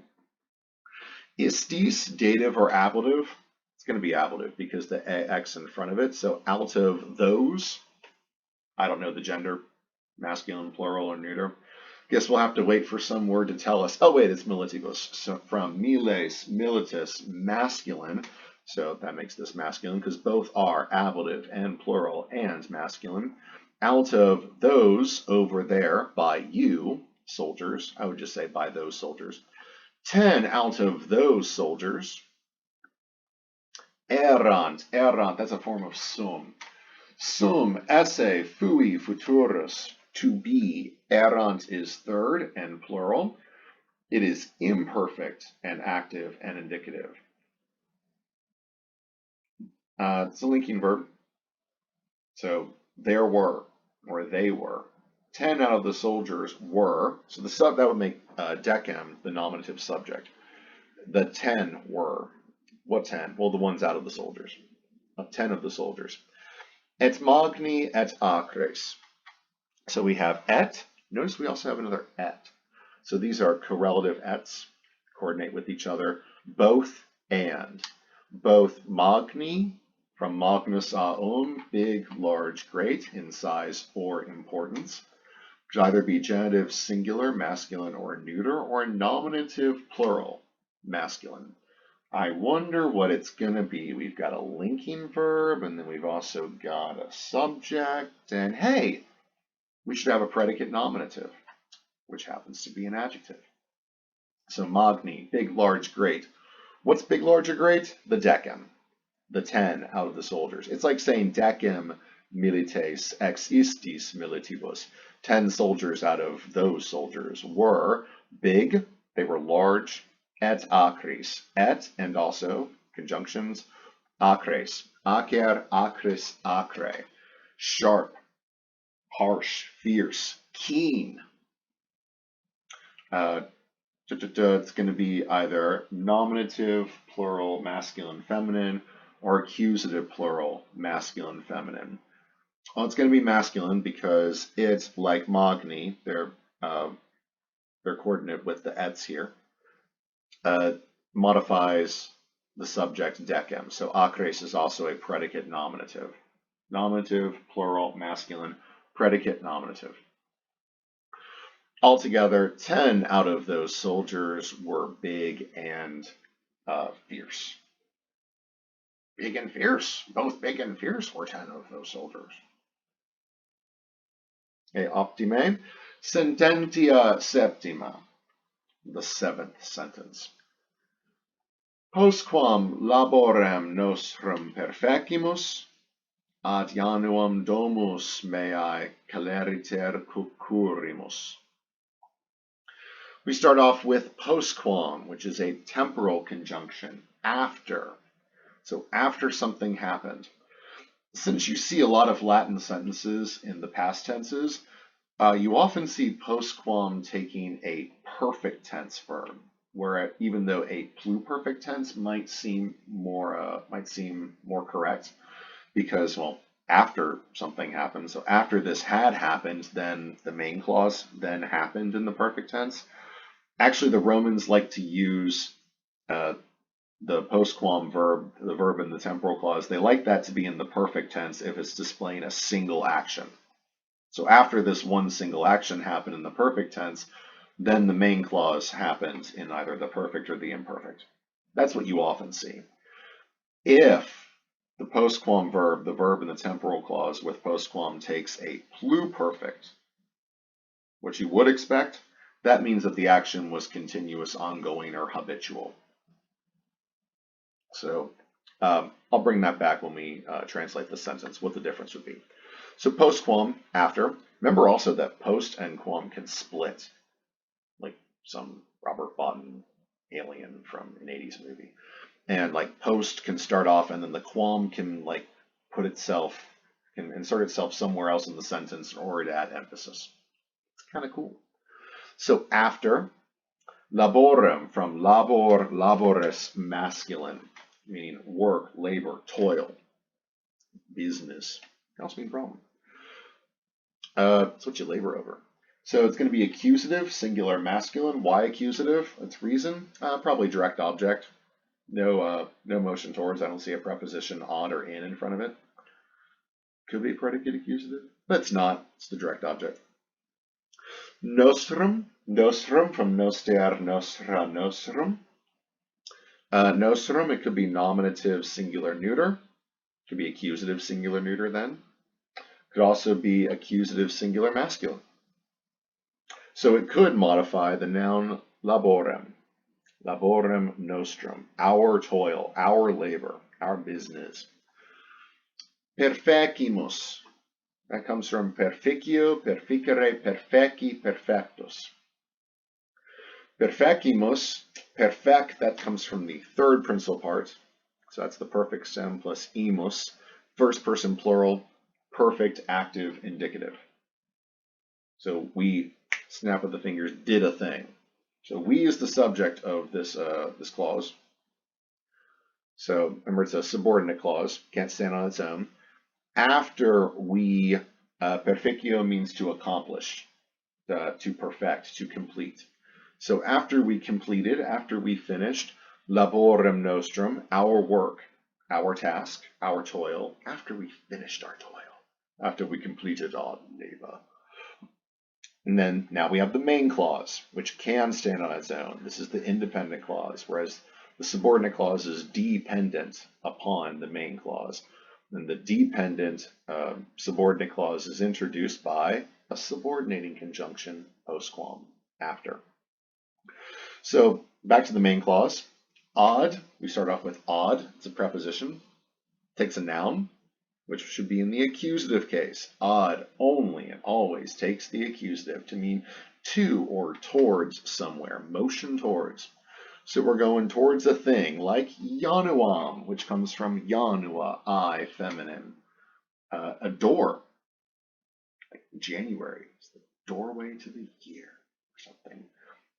Istis, dative or ablative, it's going to be ablative because the x in front of it. So out of those, I don't know the gender, masculine, plural, or neuter. Guess we'll have to wait for some word to tell us. Oh wait, it's militibus. So from miles, militus, masculine. So that makes this masculine because both are ablative and plural and masculine. Out of those over there by you, soldiers. I would just say by those soldiers. 10 out of those soldiers. Errant, that's a form of sum. Sum, esse, fui, futurus, to be. Errant is third and plural. It is imperfect and active and indicative. It's a linking verb. So there were, or they were. 10 out of the soldiers were. So that would make decem the nominative subject. The 10 were. What 10? Well, the ones out of the soldiers. 10 of the soldiers. Et magni et acres. So we have et. Notice we also have another et. So these are correlative ets. coordinate with each other. Both and. Both magni, from magnus aum, big, large, great, in size or importance. Should either be genitive singular, masculine or neuter, or nominative plural, masculine. I wonder what it's going to be. We've got a linking verb, and then we've also got a subject, and hey, we should have a predicate nominative, which happens to be an adjective. So magni, big, large, great. What's big, large, or great? The decem, the 10 out of the soldiers. It's like saying decem milites ex istis militibus. 10 soldiers out of those soldiers were big, they were large, et acris, et, and also conjunctions, acres, acer, acris, acre, sharp, harsh, fierce, keen. It's going to be either nominative, plural, masculine, feminine, or accusative, plural, masculine, feminine. Well, it's going to be masculine because it's like magni, they're coordinate with the ets here, modifies the subject decem. So acres is also a predicate nominative. Nominative, plural, masculine, predicate nominative. Altogether, 10 out of those soldiers were big and fierce. Big and fierce, both big and fierce were 10 of those soldiers. Okay, optime. Sententia septima, the 7th sentence. Postquam laborem nostrum perfecimus, ad januum domus meae celeriter cucurrimus. We start off with postquam, which is a temporal conjunction, after. So after something happened. Since you see a lot of Latin sentences in the past tenses, you often see postquam taking a perfect tense verb, where even though a pluperfect tense might seem more correct, because well, after something happened. So after this had happened, then the main clause then happened in the perfect tense. Actually, the Romans like to use the postquam verb, the verb in the temporal clause. They like that to be in the perfect tense if it's displaying a single action. So after this one single action happened in the perfect tense, then the main clause happened in either the perfect or the imperfect. That's what you often see. If the postquam verb, the verb in the temporal clause with postquam takes a pluperfect, which you would expect, that means that the action was continuous, ongoing, or habitual. So I'll bring that back when we translate the sentence, what the difference would be. So postquam, after. Remember also that post and quam can split, like some Robert Bottin alien from an 80s movie. And like post can start off and then the quam can like can insert itself somewhere else in the sentence in order to add emphasis. It's kind of cool. So after, laborem, from labor, labores, masculine, meaning work, labor, toil, business. Can also mean problem. It's what you labor over. So it's going to be accusative, singular, masculine. Why accusative? It's reason. Probably direct object. No motion towards. I don't see a preposition on or in front of it. Could be predicate accusative, but it's not. It's the direct object. Nostrum, nostrum, from noster, nostra, nostrum. Nostrum, it could be nominative, singular, neuter. It could be accusative, singular, neuter then. Could also be accusative, singular, masculine. So it could modify the noun laborem. Laborem nostrum, our toil, our labor, our business. Perfecimus, that comes from perficio, perficere, perfeci, perfectus. Perfecimus, perfect, that comes from the third principal part. So that's the perfect stem plus imus, first person plural, perfect, active, indicative. So we, snap of the fingers, did a thing. So we is the subject of this this clause. So remember, it's a subordinate clause, can't stand on its own. After we, perficio means to accomplish, to perfect, to complete. So after we completed, after we finished, laborem nostrum, our work, our task, our toil, after we finished our toil, after we completed our labor. And then now we have the main clause, which can stand on its own. This is the independent clause, whereas the subordinate clause is dependent upon the main clause. And the dependent subordinate clause is introduced by a subordinating conjunction postquam, after. So back to the main clause. Odd, we start off with odd. It's a preposition. Takes a noun, which should be in the accusative case. Odd only and always takes the accusative to mean to or towards somewhere, motion towards. So we're going towards a thing like Januam, which comes from Janua, I, feminine. A door, like January, is the doorway to the year or something.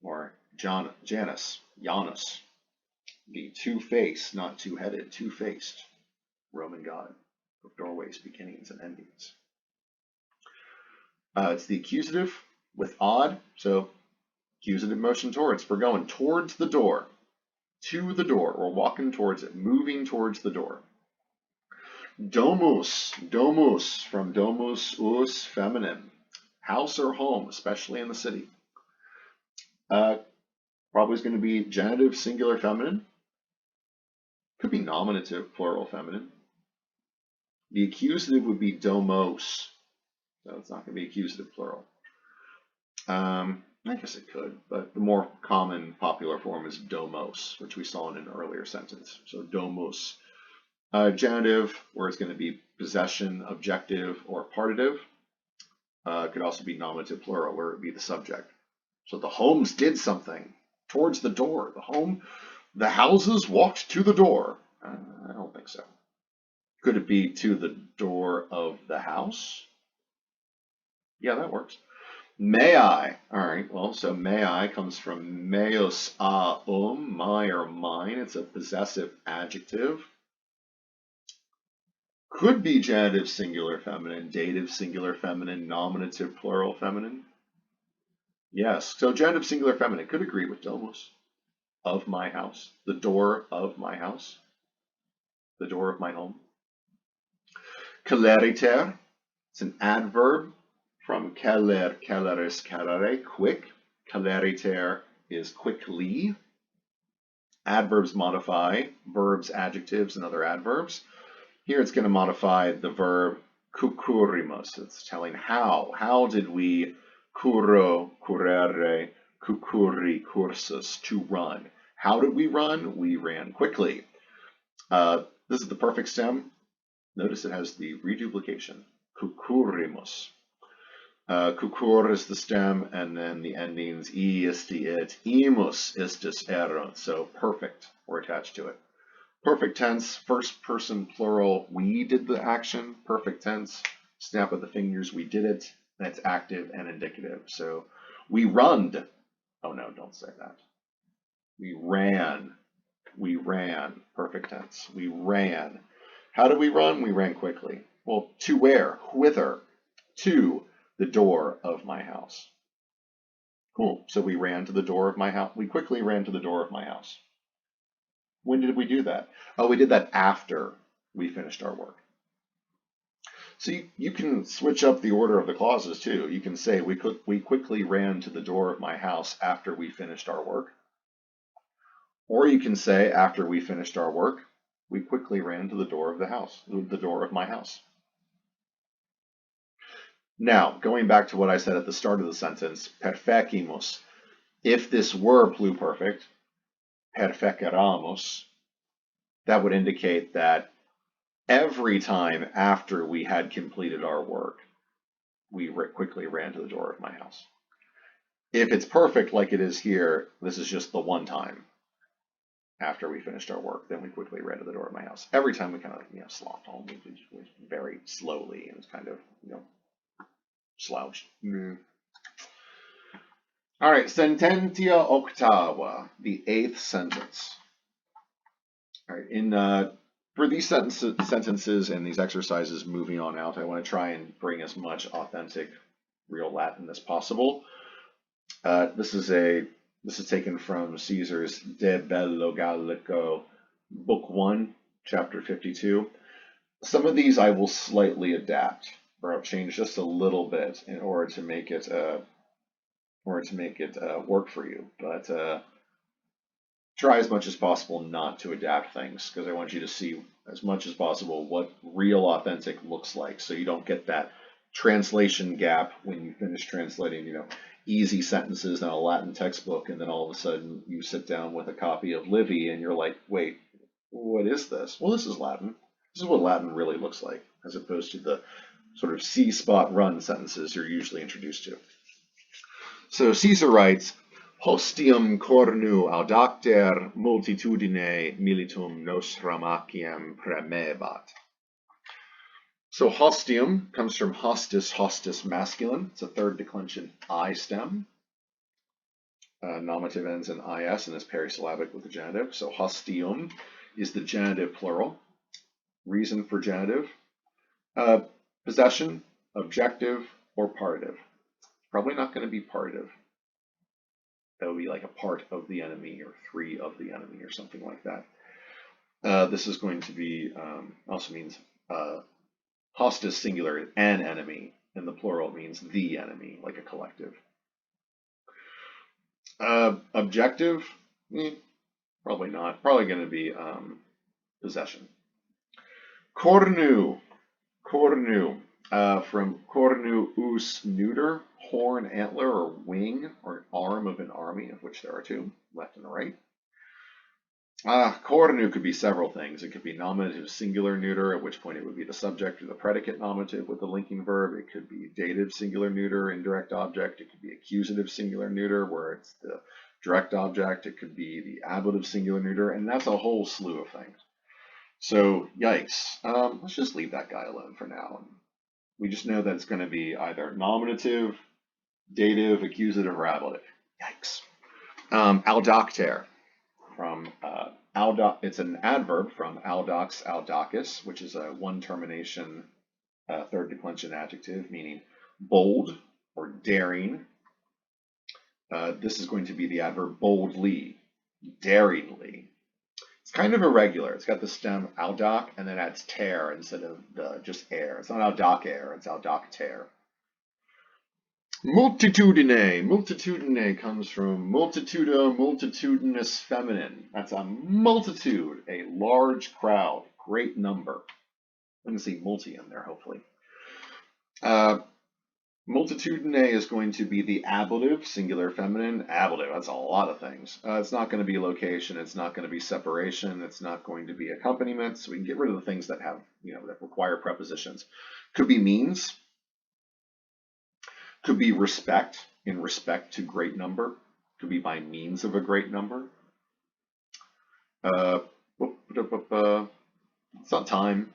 Or Janus, the two-faced, not two-headed, two-faced Roman god of doorways, beginnings, and endings. It's the accusative with odd, so accusative motion towards. We're going towards the door, to the door. We're walking towards it, moving towards the door. Domus, from domus us, feminine. House or home, especially in the city. Probably is going to be genitive, singular, feminine. Could be nominative, plural, feminine. The accusative would be domos, so it's not going to be accusative, plural. I guess it could, but the more common, popular form is domos, which we saw in an earlier sentence. So domus. Genitive, where it's going to be possession, objective, or partitive. Could also be nominative, plural, where it would be the subject. So the homes did something towards the door. The houses walked to the door. I don't think so. Could it be to the door of the house? Yeah, that works. May I? All right, well, so may I comes from meos a my or mine. It's a possessive adjective. Could be genitive, singular, feminine, dative, singular, feminine, nominative, plural, feminine. Yes, so genitive, singular, feminine could agree with domus. Of my house, the door of my house, the door of my home. Celeriter, it's an adverb from celer, celeris, celere, quick. Celeriter is quickly. Adverbs modify verbs, adjectives, and other adverbs. Here it's going to modify the verb cucurrimus. It's telling how. How did we curro, currere, cucurri, cursus, to run? How did we run? We ran quickly. This is the perfect stem. Notice it has the reduplication. Cucurrimus. Cucur is the stem, and then the endings e isti it, imus istis erunt. So perfect, we're attached to it. Perfect tense, first person plural, we did the action. Perfect tense, snap of the fingers, we did it. And it's active and indicative. So we runned. Oh no, don't say that. We ran. Perfect tense. We ran. How did we run? We ran quickly. Well, to where? Whither? To the door of my house. Cool. So we ran to the door of my house. We quickly ran to the door of my house. When did we do that? Oh, we did that after we finished our work. So you can switch up the order of the clauses too. You can say we quickly ran to the door of my house after we finished our work. Or you can say after we finished our work, we quickly ran to the door of the house, the door of my house. Now, going back to what I said at the start of the sentence, perfecimus. If this were pluperfect, perfeceramus, that would indicate that every time after we had completed our work, we quickly ran to the door of my house. If it's perfect like it is here, this is just the one time after we finished our work, then we quickly ran to the door of my house. Every time we kind of slopped home, we very slowly and kind of slouched. All right, sententia octava, the 8th sentence. All right, for these sentences and these exercises moving on out, I want to try and bring as much authentic, real Latin as possible. This is a This is taken from Caesar's De Bello Gallico, Book 1, Chapter 52. Some of these I will slightly adapt, or I'll change just a little bit in order to make it work for you. But try as much as possible not to adapt things, because I want you to see as much as possible what real authentic looks like, so you don't get that translation gap when you finish translating, easy sentences in a Latin textbook, and then all of a sudden you sit down with a copy of Livy and you're like, wait, what is this? Well, this is Latin. This is what Latin really looks like, as opposed to the sort of C-spot run sentences you're usually introduced to. So Caesar writes, Hostium cornu audacter multitudine militum nostram aciem premebat. So hostium comes from hostis masculine. It's a third declension I stem. Nominative ends in is and is perisyllabic with the genitive. So hostium is the genitive plural. Reason for genitive. Possession, objective, or partitive. Probably not going to be partitive. That would be like a part of the enemy or three of the enemy or something like that. This is going to be, also means hostis singular, an enemy, and the plural means the enemy, like a collective. Objective, probably not. Probably going to be possession. Cornu, from cornu us neuter, horn, antler, or wing, or arm of an army, of which there are two, left and right. Cornu could be several things. It could be nominative singular neuter, at which point it would be the subject or the predicate nominative with the linking verb. It could be dative singular neuter, indirect object. It could be accusative singular neuter, where it's the direct object. It could be the ablative singular neuter, and that's a whole slew of things. So, yikes. Let's just leave that guy alone for now. We just know that it's going to be either nominative, dative, accusative, or ablative. Yikes. Audacter, from it's an adverb from audax, audacus, which is a one termination third declension adjective, meaning bold or daring. This is going to be the adverb boldly, daringly. It's kind of irregular. It's got the stem audac and then adds ter instead of just air. It's not audacer, it's audacter. Multitudine comes from multitudo, multitudinous feminine. That's a multitude, a large crowd, great number. I'm going to see multi in there, hopefully. Multitudine is going to be the ablative, singular feminine. Ablative, that's a lot of things. It's not going to be location. It's not going to be separation. It's not going to be accompaniment. So we can get rid of the things that have, that require prepositions. Could be means. Could be respect, in respect to great number. Could be by means of a great number. It's not time.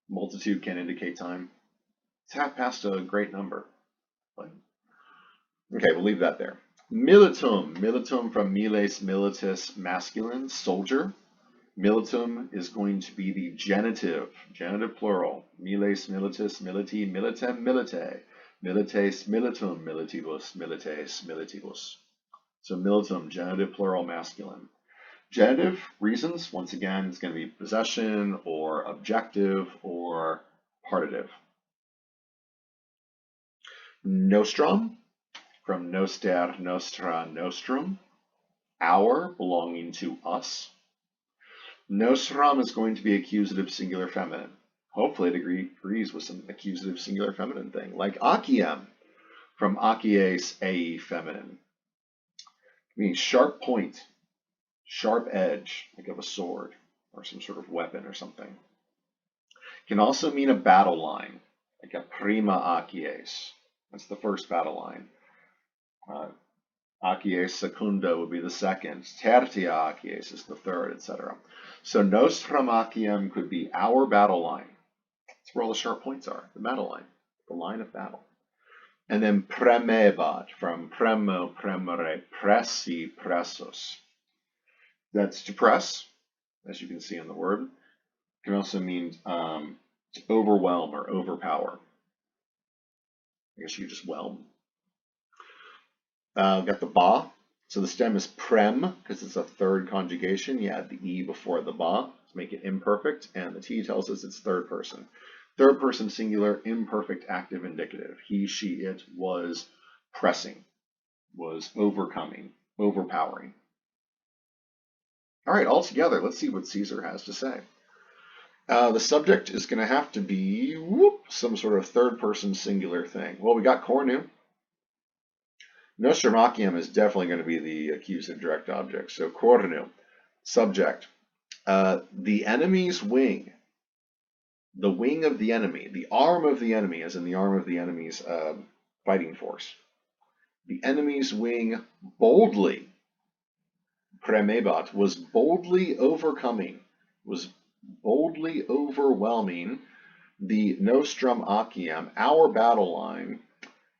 Multitude can indicate time. It's half past a great number. Okay, we'll leave that there. Militum from miles, militis, masculine, soldier. Militum is going to be the genitive plural. Miles, militis, militi, militem, milite. Milites, militum, militibus, milites, militibus. So militum, genitive plural, masculine. Genitive reasons, once again, it's going to be possession or objective or partitive. Nostrum, from noster, nostra, nostrum, our, belonging to us. Nostrum is going to be accusative singular feminine. Hopefully it agrees with some accusative singular feminine thing, like aciem, from acies, ae, feminine. It means sharp point, sharp edge, like of a sword or some sort of weapon or something. It can also mean a battle line, like a prima acies. That's the first battle line. Acies secunda would be the second. Tertia acies is the third, etc. So nostrum aciem could be our battle line. That's where all the sharp points are, the battle line, the line of battle. And then premebat, from premo, premere, pressi, pressus. That's to press, as you can see in the word. It can also mean to overwhelm or overpower. I guess you just whelm. Got the ba, So the stem is prem because it's a third conjugation. You add the e before the ba to make it imperfect, and the t tells us it's third person. Third person singular, imperfect active indicative. He, she, it was pressing, was overcoming, overpowering. All right, all together, let's see what Caesar has to say. The subject is going to have to be some sort of third person singular thing. Well, we got cornu. Nostramachium is definitely going to be the accusative direct object. So cornu, subject. The enemy's wing, the wing of the enemy, the arm of the enemy, as in the arm of the enemy's fighting force. The enemy's wing boldly, premebat, was boldly overcoming, was boldly overwhelming the nostrum aciam, our battle line.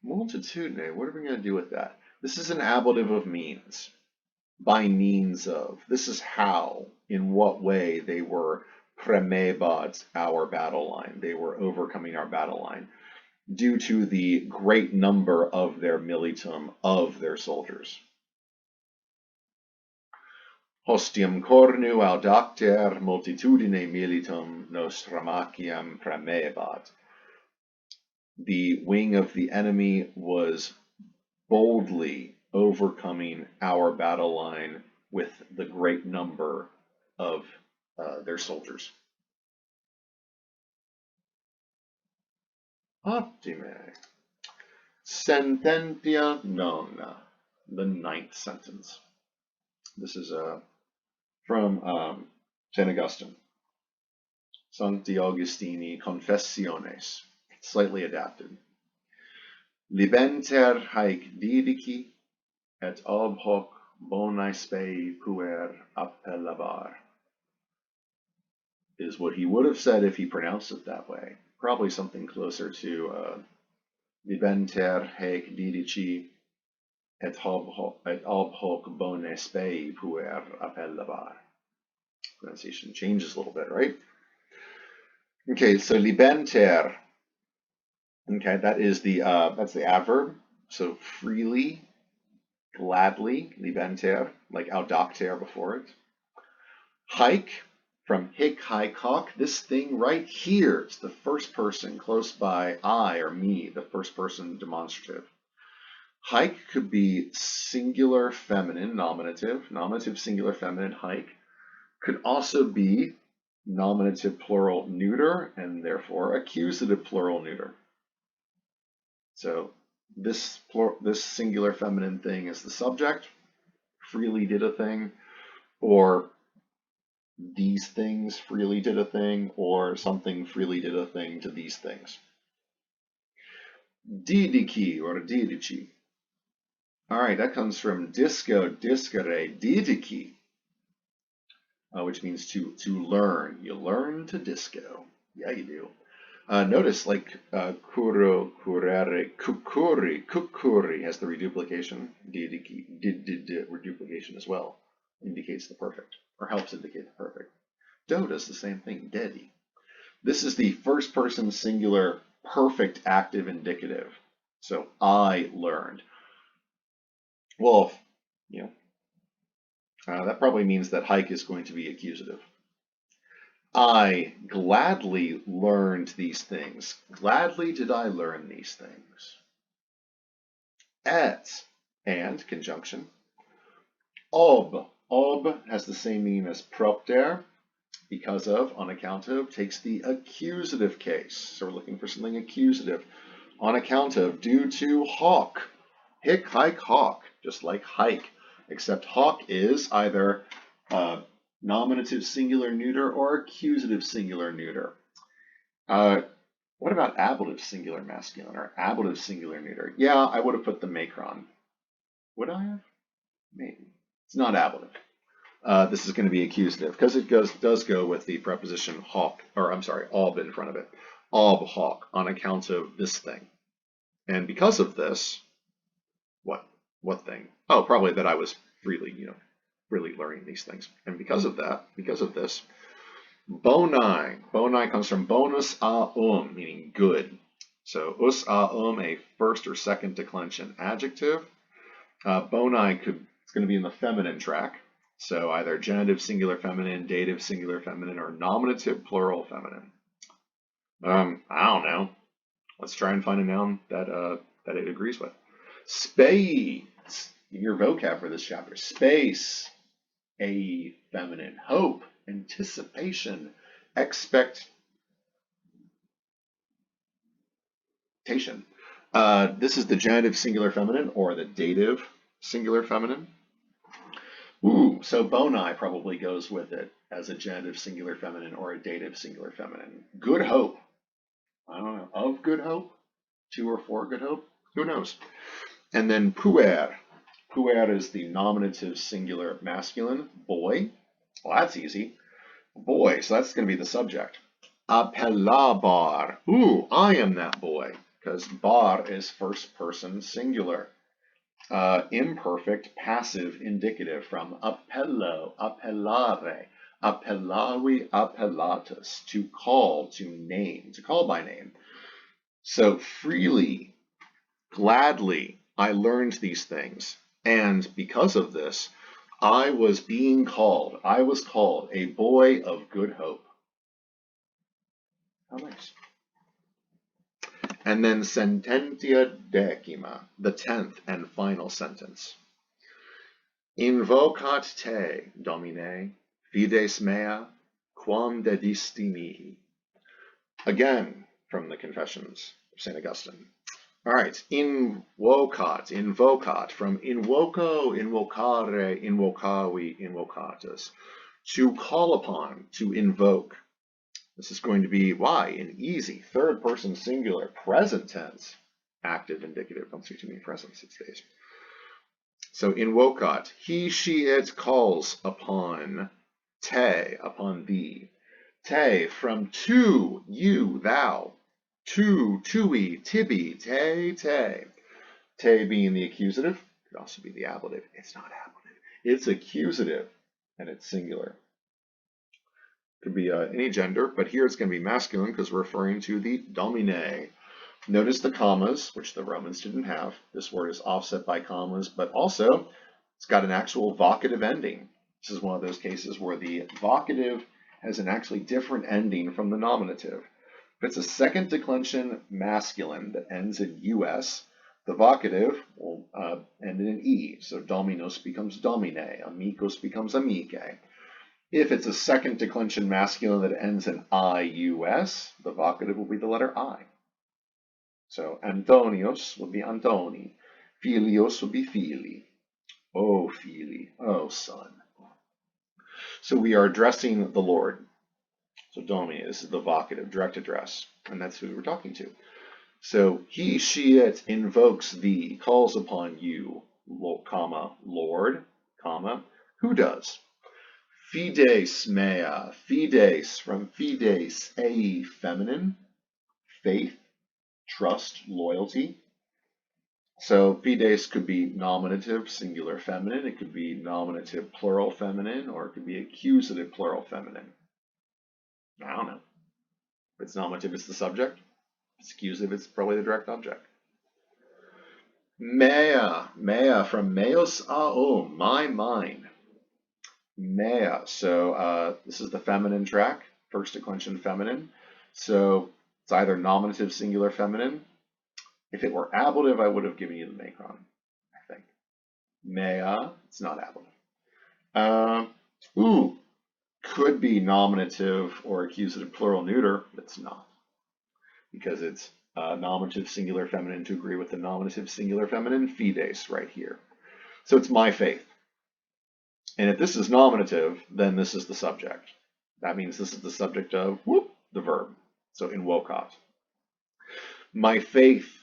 Multitudine, what are we going to do with that? This is an ablative of means. By means of. This is how, in what way they were premebat, our battle line. They were overcoming our battle line due to the great number of their militum, of their soldiers. Hostium cornu audacter multitudine militum nostramachiam premebat. The wing of the enemy was boldly overcoming our battle line with the great number of their soldiers. Ottime. Sententia nona, the 9th sentence. This is from St. Augustine. Sancti Augustini Confessiones, slightly adapted. Libenter haec didici, et ob hoc bonae spei puer appellabar, is what he would have said if he pronounced it that way. Probably something closer to libenter haec didici, et ob hoc bonae spei puer appellabar. Pronunciation changes a little bit, right? Okay, so libenter. Okay, that is that's the adverb. So freely, gladly, libenter, like audacter before it. Haec, from hic haec hoc, this thing right here. It's the first person close by, I or me, the first person demonstrative. Haec could be singular feminine, nominative, nominative singular feminine, haec. Could also be nominative plural neuter, and therefore accusative plural neuter. So this singular feminine thing is the subject, freely did a thing, or these things freely did a thing, or something freely did a thing to these things. Didici or didici. All right, that comes from disco, discere, didici, which means to learn. You learn to disco. Yeah, you do. Notice, like curo, curare, cucuri, cucuri has the reduplication. Didici, did reduplication as well. Indicates the perfect, or helps indicate the perfect. Do does the same thing, dedi. This is the first person singular perfect active indicative. So I learned. Well, you know, that probably means that haec is going to be accusative. I gladly learned these things. Gladly did I learn these things. Et, and, conjunction. Ob has the same meaning as propter, because of, on account of, takes the accusative case. So we're looking for something accusative. On account of, due to hoc. Hic, haec, hoc, just like haec, except hoc is either nominative singular neuter or accusative singular neuter. What about ablative singular masculine or ablative singular neuter? Yeah, I would have put the macron. Would I have? Maybe. It's not ablative. This is going to be accusative because it does go with the preposition hoc, or I'm sorry, ob in front of it. Ob hoc, on account of this thing. And because of this, what thing? Oh, probably that I was freely, really learning these things. And because of that, because of this, Bonai comes from bonus a meaning good. So us a a first or second declension adjective. Bonai could It's going to be in the feminine track. So either genitive singular feminine, dative singular feminine, or nominative plural feminine. I don't know. Let's try and find a noun that it agrees with. Space. Your vocab for this chapter. Space. A feminine. Hope. Anticipation. Expectation. This is the genitive singular feminine or the dative singular feminine. Ooh, so boni probably goes with it as a genitive singular feminine or a dative singular feminine. Good hope. I don't know. Of good hope? 2 or 4 good hope? Who knows? And then puer. Puer is the nominative singular masculine. Boy. Well, that's easy. Boy, so that's going to be the subject. Appellabar. Ooh, I am that boy. Because bar is first person singular. Imperfect passive indicative from appello, appellare, appellavi, appellatus, to call, to name, to call by name. So freely, gladly, I learned these things. And because of this, I was called a boy of good hope. How nice. And then sententia decima, the 10th and final sentence. Invocat te, Domine, fides mea, quam dedisti mihi. Again, from the Confessions of St. Augustine. All right, invocat, from invoco, invocare, invocavi, invocatus. To call upon, to invoke. This is going to be why an easy third person singular present tense active indicative. Don't see too many presents these days. So invocat, he, she, it calls upon te, upon thee. Te, from to, you, thou. To, tui, tibi, te, te. Te being the accusative, could also be the ablative. It's not ablative. It's accusative, and it's singular. Could be any gender, but here it's going to be masculine because we're referring to the domine. Notice the commas, which the Romans didn't have. This word is offset by commas, but also it's got an actual vocative ending. This is one of those cases where the vocative has an actually different ending from the nominative. If it's a second declension masculine that ends in us, the vocative will end in an e. So dominos becomes domine, amicus becomes amicae. If it's a second declension masculine that ends in ius, the vocative will be the letter I. So Antonios would be Antoni. Filios would be Fili. Oh, Fili. Oh, son. So we are addressing the Lord. So Domi is the vocative, direct address, and that's who we're talking to. So he, she, it invokes thee, calls upon you, comma, Lord, comma, who does? Fides mea, fides, from fides, a feminine, faith, trust, loyalty. So fides could be nominative, singular feminine. It could be nominative, plural feminine, or it could be accusative, plural feminine. I don't know. If it's nominative, it's the subject. If it's accusative, it's probably the direct object. Mea, from meos aum, my mind. Mea, so this is the feminine track, first declension feminine. So it's either nominative, singular, feminine. If it were ablative, I would have given you the macron, I think. Mea, it's not ablative. Could be nominative or accusative, plural, neuter. It's not, because it's nominative, singular, feminine to agree with the nominative, singular, feminine, fides right here. So it's my faith. And if this is nominative, then this is the subject. That means this is the subject of the verb. So invocat. My faith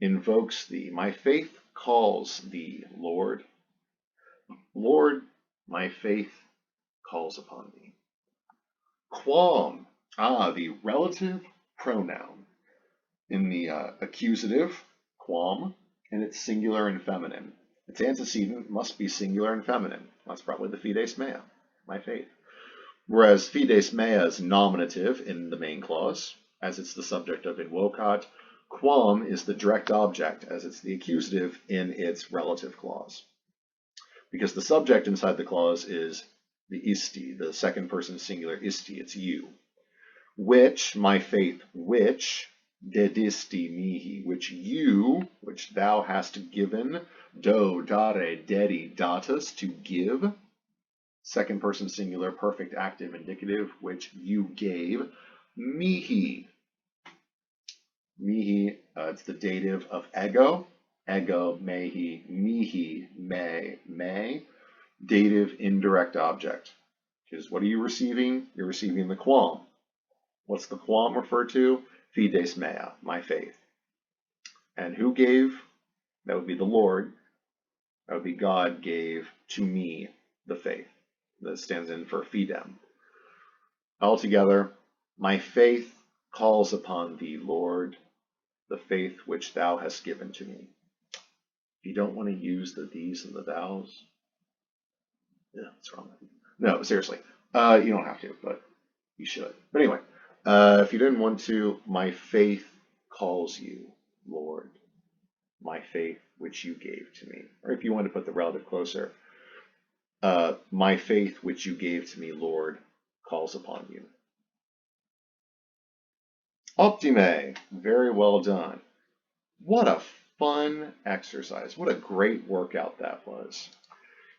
invokes thee. My faith calls thee, Lord. Lord, my faith calls upon thee. Quam, the relative pronoun. In the accusative, quam, and it's singular and feminine. Its antecedent must be singular and feminine. That's probably the fides mea, my faith. Whereas fides mea is nominative in the main clause, as it's the subject of invocat. Quam is the direct object, as it's the accusative in its relative clause. because the subject inside the clause is the isti, the second person singular isti, it's you. Which, my faith, which dedisti mihi, which you, which thou hast given, do, dare, dedi, datus, to give, second person singular, perfect active indicative, which you gave, mihi. Mihi, it's the dative of ego, mehi, mihi, me, dative indirect object. Because what are you receiving? You're receiving the quam. What's the quam refer to? Fides mea, my faith. And who gave? That would be the Lord. That would be God gave to me the faith. That stands in for fidem. Altogether, my faith calls upon thee, Lord, the faith which thou hast given to me. If you don't want to use the these and the thous, yeah, what's wrong with you? No, seriously, you don't have to, but you should. But anyway, if you didn't want to, my faith calls you, Lord, my faith which you gave to me. Or if you want to put the relative closer, my faith which you gave to me, Lord, calls upon you. Optime, very well done. What a fun exercise. What a great workout that was.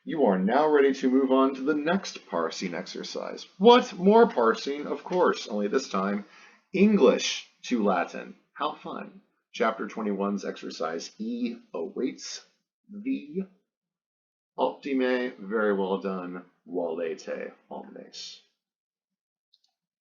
You are now ready to move on to the next parsing exercise. What? More parsing? Of course, only this time English to Latin. How fun. Chapter 21's exercise E awaits thee. Optime, very well done. Valete omnes.